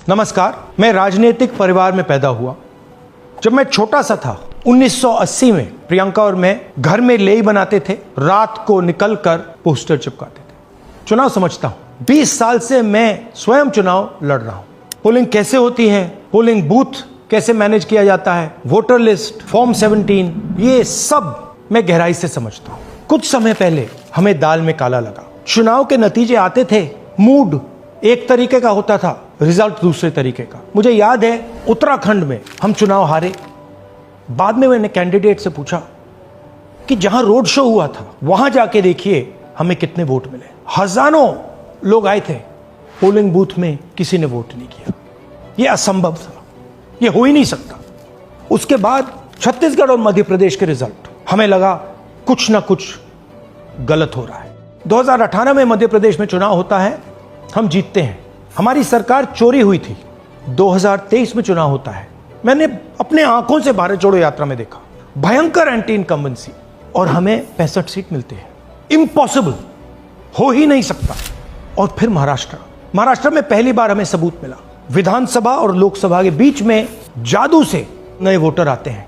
नमस्कार। मैं राजनीतिक परिवार में पैदा हुआ। जब मैं छोटा सा था 1980 में प्रियंका और मैं घर में लेई बनाते थे, रात को निकलकर पोस्टर चिपकाते थे। चुनाव समझता हूं। 20 साल से मैं स्वयं चुनाव लड़ रहा हूं। पोलिंग कैसे होती है, पोलिंग बूथ कैसे मैनेज किया जाता है, वोटर लिस्ट, फॉर्म 17, ये सब मैं गहराई से समझता हूं। कुछ समय पहले हमें दाल में काला लगा। चुनाव के नतीजे आते थे, मूड एक तरीके का होता था, रिजल्ट दूसरे तरीके का। मुझे याद है उत्तराखंड में हम चुनाव हारे। बाद में मैंने कैंडिडेट से पूछा कि जहां रोड शो हुआ था वहां जाके देखिए हमें कितने वोट मिले। हजारों लोग आए थे, पोलिंग बूथ में किसी ने वोट नहीं किया। यह असंभव था, यह हो ही नहीं सकता। उसके बाद छत्तीसगढ़ और मध्य प्रदेश के रिजल्ट, हमें लगा कुछ ना कुछ गलत हो रहा है। 2018 में मध्य प्रदेश में चुनाव होता है, हम जीतते हैं। हमारी सरकार चोरी हुई थी। 2023 में चुनाव होता है, मैंने अपने आंखों से भारत जोड़ो यात्रा में देखा, भयंकर एंटी इनकम्बेंसी, और हमें 65 सीट मिलते हैं। इम्पॉसिबल, हो ही नहीं सकता। और फिर महाराष्ट्र में पहली बार हमें सबूत मिला। विधानसभा और लोकसभा के बीच में जादू से नए वोटर आते हैं,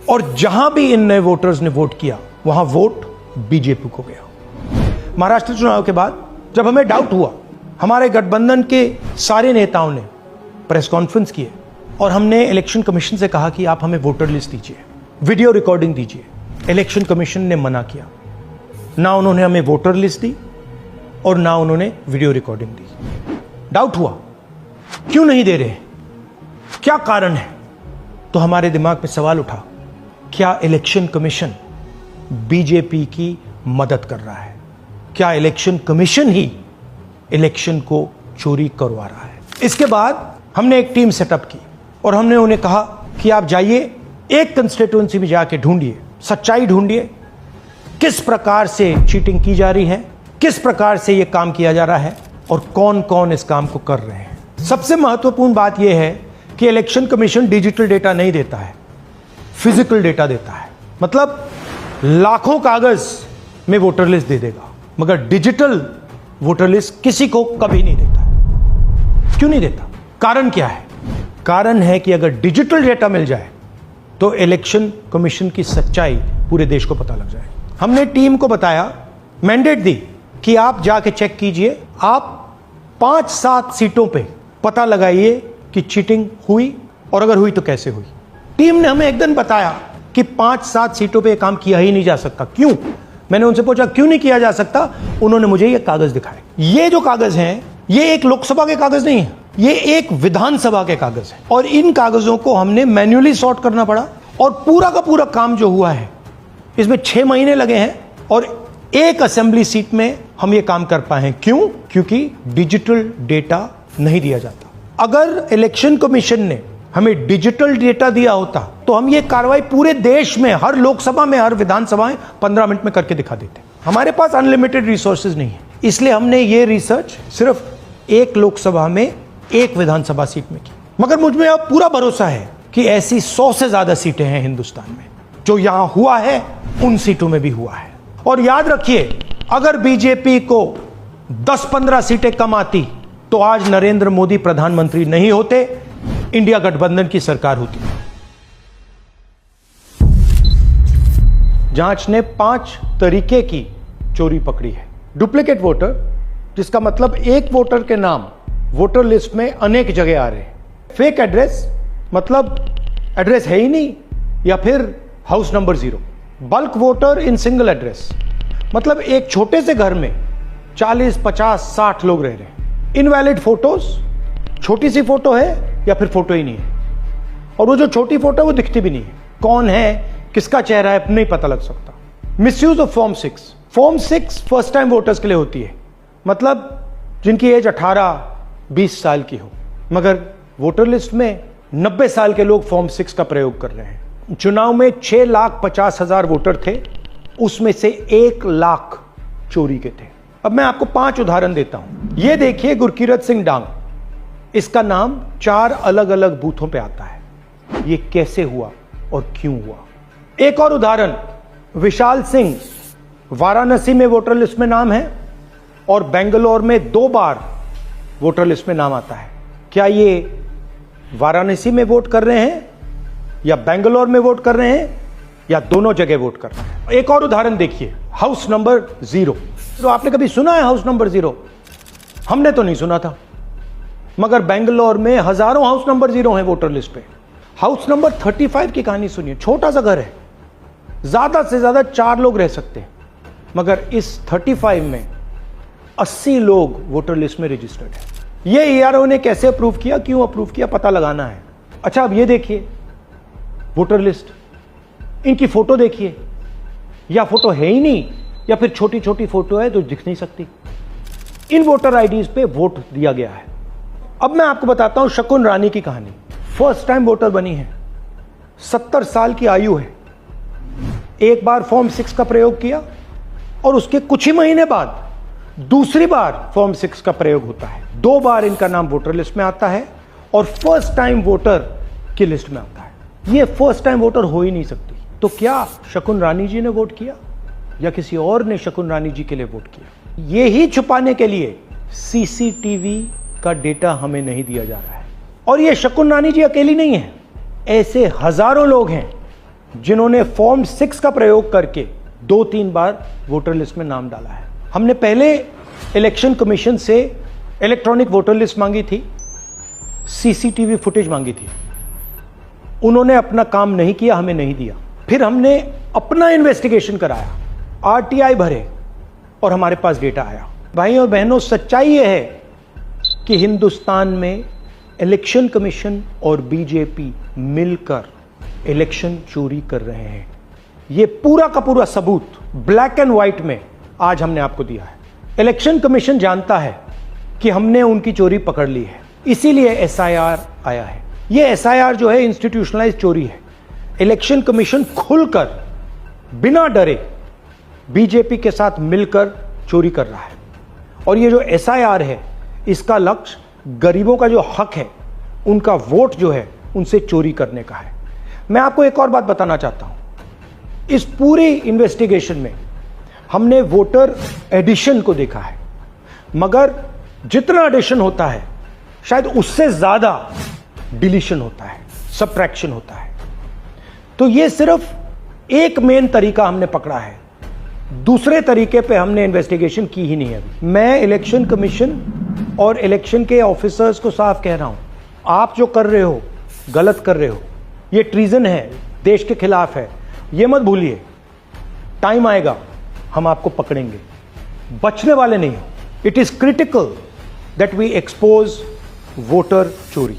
और जहां भी इन नए वोटर्स ने वोट किया वहां वोट बीजेपी को गया। महाराष्ट्र चुनाव के बाद जब हमें डाउट हुआ, हमारे गठबंधन के सारे नेताओं ने प्रेस कॉन्फ्रेंस किए और हमने इलेक्शन कमीशन से कहा कि आप हमें वोटर लिस्ट दीजिए, वीडियो रिकॉर्डिंग दीजिए। इलेक्शन कमीशन ने मना किया। ना उन्होंने हमें वोटर लिस्ट दी और ना उन्होंने वीडियो रिकॉर्डिंग दी। डाउट हुआ, क्यों नहीं दे रहे, क्या कारण है? तो हमारे दिमाग में सवाल उठा, क्या इलेक्शन कमीशन बीजेपी की मदद कर रहा है? क्या इलेक्शन कमीशन ही इलेक्शन को चोरी करवा रहा है? इसके बाद हमने एक टीम सेटअप की और हमने उन्हें कहा कि आप जाइए, एक कंस्टिट्यूएंसी में जाके ढूंढिए, सच्चाई ढूंढिए, किस प्रकार से चीटिंग की जा रही है, किस प्रकार से यह काम किया जा रहा है और कौन कौन इस काम को कर रहे हैं। सबसे महत्वपूर्ण बात यह है कि इलेक्शन कमीशन डिजिटल डेटा नहीं देता है, फिजिकल डेटा देता है। मतलब लाखों कागज में वोटर लिस्ट दे देगा, मगर डिजिटल वोटर लिस्ट किसी को कभी नहीं देता है। क्यों नहीं देता? कारण क्या है? कारण है कि अगर डिजिटल डेटा मिल जाए तो इलेक्शन कमीशन की सच्चाई पूरे देश को पता लग जाए। हमने टीम को बताया, मैंडेट दी कि आप जाके चेक कीजिए, आप 5-7 सीटों पे पता लगाइए कि चीटिंग हुई, और अगर हुई तो कैसे हुई। टीम ने हमें एक दिन बताया कि 5-7 सीटों पे यह काम किया ही नहीं जा सकता। क्यों? मैंने उनसे पूछा क्यों नहीं किया जा सकता। उन्होंने मुझे ये कागज दिखाए। ये जो कागज हैं, ये एक लोकसभा के कागज नहीं है, ये एक विधानसभा के कागज है, और इन कागजों को हमने मैन्युअली सॉर्ट करना पड़ा। और पूरा का पूरा काम जो हुआ है, इसमें 6 महीने लगे हैं, और एक असेंबली सीट में हम ये काम कर पाए हैं। क्यों? क्योंकि डिजिटल डेटा नहीं दिया जाता। अगर इलेक्शन कमीशन ने हमें डिजिटल डेटा दिया होता तो हम ये कार्रवाई पूरे देश में, हर लोकसभा में, हर विधानसभा में 15 मिनट में करके दिखा देते। हमारे पास अनलिमिटेड रिसोर्सेज नहीं है, इसलिए हमने ये रिसर्च सिर्फ एक लोकसभा में, एक विधानसभा सीट में की। मगर मुझ में अब पूरा भरोसा है कि ऐसी 100 से ज्यादा सीटें हैं हिंदुस्तान में। जो यहां हुआ है उन सीटों में भी हुआ है। और याद रखिए, अगर बीजेपी को 10-15 सीटें कम आती तो आज नरेंद्र मोदी प्रधानमंत्री नहीं होते, इंडिया गठबंधन की सरकार होती। जांच ने 5 तरीके की चोरी पकड़ी है। डुप्लीकेट वोटर, जिसका मतलब एक वोटर के नाम वोटर लिस्ट में अनेक जगह आ रहे हैं। फेक एड्रेस, मतलब एड्रेस है ही नहीं या फिर house number 0। Bulk voter in single address, मतलब एक छोटे से घर में 40, 50, 60 लोग रह रहे हैं। इनवैलिड फोटोज, छोटी सी फोटो है या फिर फोटो ही नहीं है, और वो जो छोटी फोटो है वो दिखती भी नहीं है। कौन है, किसका चेहरा है, नहीं पता लग सकता। Misuse of form 6। Form 6 first time voters के लिए होती है, मतलब जिनकी एज 18-20 साल की हो, मगर वोटर लिस्ट में 90 साल के लोग फॉर्म 6 का प्रयोग कर रहे हैं। चुनाव में 6,50,000 वोटर थे, उसमें से 1 लाख चोरी के थे। अब मैं आपको 5 उदाहरण देता हूं। यह देखिए, गुरकीरत सिंह डांग, इसका नाम 4 अलग अलग बूथों पे आता है। यह कैसे हुआ और क्यों हुआ? एक और उदाहरण, विशाल सिंह, वाराणसी में वोटर लिस्ट में नाम है और बेंगलोर में 2 बार वोटर लिस्ट में नाम आता है। क्या ये वाराणसी में वोट कर रहे हैं या बेंगलोर में वोट कर रहे हैं या दोनों जगह वोट कर रहे हैं? एक और उदाहरण देखिए, हाउस नंबर 0। तो आपने कभी सुना है हाउस नंबर 0? हमने तो नहीं सुना था, मगर बेंगलोर में हजारों हाउस नंबर 0 हैं वोटर लिस्ट पे। हाउस नंबर 35 की कहानी सुनिए। छोटा सा घर है, ज्यादा से ज्यादा 4 लोग रह सकते हैं, मगर इस 35 में 80 लोग वोटर लिस्ट में रजिस्टर्ड है। ये ERO ने कैसे अप्रूव किया, क्यों अप्रूव किया, पता लगाना है। अच्छा, अब ये देखिए वोटर लिस्ट, इनकी फोटो देखिए, या फोटो है ही नहीं या फिर छोटी छोटी फोटो है जो दिख नहीं सकती। इन वोटर आईडीज पे वोट दिया गया है। अब मैं आपको बताता हूं शकुन रानी की कहानी। फर्स्ट टाइम वोटर बनी है, 70 साल की आयु है। एक बार फॉर्म 6 का प्रयोग किया और उसके कुछ ही महीने बाद दूसरी बार फॉर्म 6 का प्रयोग होता है। 2 बार इनका नाम वोटर लिस्ट में आता है और फर्स्ट टाइम वोटर की लिस्ट में आता है। ये फर्स्ट टाइम वोटर हो ही नहीं सकती। तो क्या शकुन रानी जी ने वोट किया या किसी और ने शकुन रानी जी के लिए वोट किया? ये ही छुपाने के लिए CCTV का डेटा हमें नहीं दिया जा रहा है। और ये शकुन रानी जी अकेली नहीं है, ऐसे हजारों लोग हैं जिन्होंने फॉर्म 6 का प्रयोग करके 2-3 बार वोटर लिस्ट में नाम डाला है। हमने पहले इलेक्शन कमीशन से इलेक्ट्रॉनिक वोटर लिस्ट मांगी थी, CCTV फुटेज मांगी थी। उन्होंने अपना काम नहीं किया, हमें नहीं दिया। फिर हमने अपना इन्वेस्टिगेशन कराया, RTI भरे और हमारे पास डेटा आया। भाई और बहनों, सच्चाई यह है कि हिंदुस्तान में इलेक्शन कमीशन और बीजेपी मिलकर इलेक्शन चोरी कर रहे हैं। यह पूरा का पूरा सबूत ब्लैक एंड व्हाइट में आज हमने आपको दिया है। इलेक्शन कमीशन जानता है कि हमने उनकी चोरी पकड़ ली है, इसीलिए SIR आया है। यह SIR जो है इंस्टीट्यूशनलाइज चोरी है। इलेक्शन कमीशन खुलकर बिना डरे बीजेपी के साथ मिलकर चोरी कर रहा है। और ये जो SIR है, इसका लक्ष्य गरीबों का जो हक है, उनका वोट जो है, उनसे चोरी करने का है। मैं आपको एक और बात बताना चाहता हूं। इस पूरी इन्वेस्टिगेशन में हमने वोटर एडिशन को देखा है, मगर जितना एडिशन होता है शायद उससे ज्यादा डिलीशन होता है, सबट्रैक्शन होता है। तो ये सिर्फ एक मेन तरीका हमने पकड़ा है, दूसरे तरीके पे हमने इन्वेस्टिगेशन की ही नहीं है। मैं इलेक्शन कमीशन और इलेक्शन के ऑफिसर्स को साफ कह रहा हूं, आप जो कर रहे हो गलत कर रहे हो। ये ट्रीजन है, देश के खिलाफ है। ये मत भूलिए, टाइम आएगा हम आपको पकड़ेंगे, बचने वाले नहीं हो। It is critical that we expose voter चोरी।